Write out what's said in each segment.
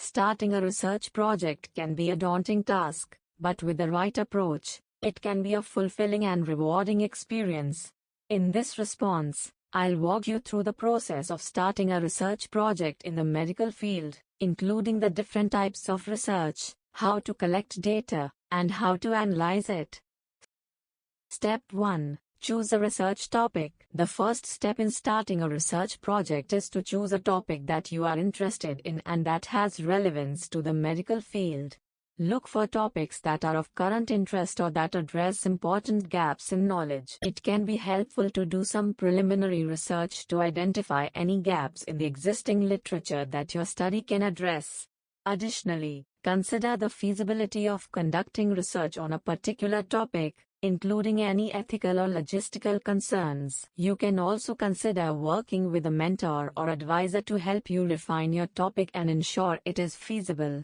Starting a research project can be a daunting task, but with the right approach, it can be a fulfilling and rewarding experience. In this response, I'll walk you through the process of starting a research project in the medical field, including the different types of research, how to collect data, and how to analyze it. Step 1. Choose a research topic. The first step in starting a research project is to choose a topic that you are interested in and that has relevance to the medical field. Look for topics that are of current interest or that address important gaps in knowledge. It can be helpful to do some preliminary research to identify any gaps in the existing literature that your study can address. Additionally, consider the feasibility of conducting research on a particular topic, including any ethical or logistical concerns. You can also consider working with a mentor or advisor to help you refine your topic and ensure it is feasible.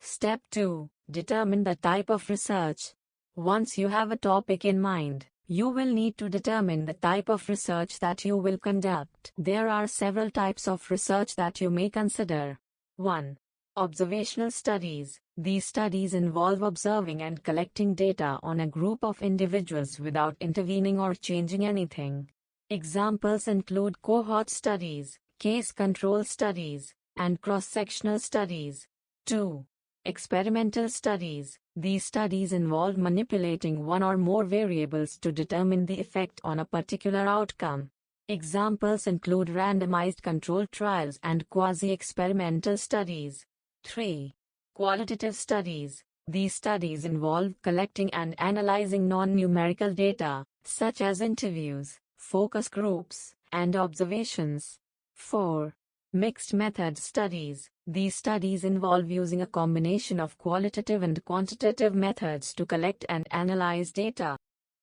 Step 2. Determine the type of research. Once you have a topic in mind, you will need to determine the type of research that you will conduct. There are several types of research that you may consider. 1. Observational studies. These studies involve observing and collecting data on a group of individuals without intervening or changing anything. Examples include cohort studies, case control studies, and cross-sectional studies. 2. Experimental studies. These studies involve manipulating one or more variables to determine the effect on a particular outcome. Examples include randomized controlled trials and quasi-experimental studies. 3. Qualitative studies. These studies involve collecting and analyzing non-numerical data, such as interviews, focus groups, and observations. 4. Mixed method studies. These studies involve using a combination of qualitative and quantitative methods to collect and analyze data.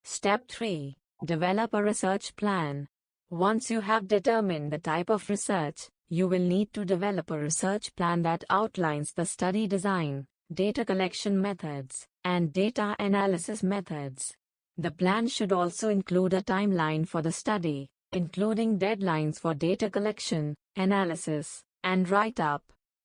Step 3. Develop a research plan. Once you have determined the type of research, you will need to develop a research plan that outlines the study design, data collection methods, and data analysis methods. The plan should also include a timeline for the study, including deadlines for data collection, analysis, and write-up.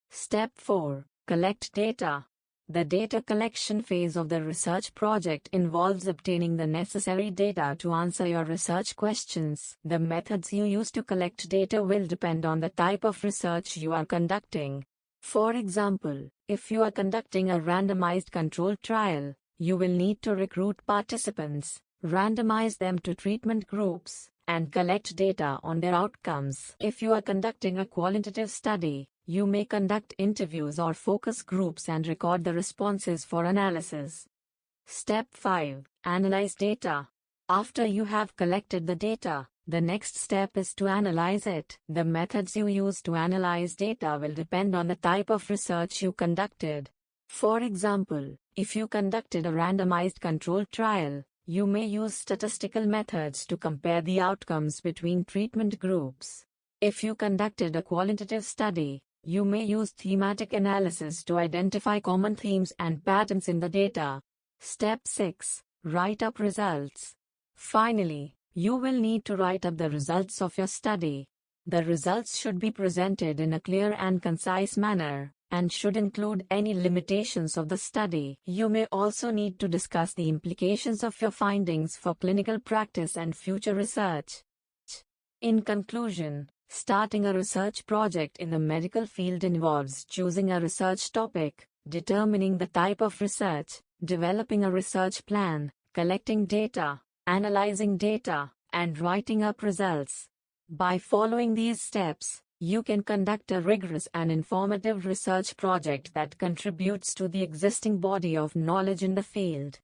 Step 4. Collect data. The data collection phase of the research project involves obtaining the necessary data to answer your research questions. The methods you use to collect data will depend on the type of research you are conducting. For example, if you are conducting a randomized controlled trial, you will need to recruit participants, randomize them to treatment groups, and collect data on their outcomes. If you are conducting a qualitative study, you may conduct interviews or focus groups and record the responses for analysis. Step 5. Analyze data. After you have collected the data, the next step is to analyze it. The methods you use to analyze data will depend on the type of research you conducted. For example, if you conducted a randomized controlled trial, you may use statistical methods to compare the outcomes between treatment groups. If you conducted a qualitative study, you may use thematic analysis to identify common themes and patterns in the data. Step 6. Write up results. Finally, you will need to write up the results of your study. The results should be presented in a clear and concise manner, and should include any limitations of the study. You may also need to discuss the implications of your findings for clinical practice and future research. In conclusion, starting a research project in the medical field involves choosing a research topic, determining the type of research, developing a research plan, collecting data, analyzing data, and writing up results. By following these steps, you can conduct a rigorous and informative research project that contributes to the existing body of knowledge in the field.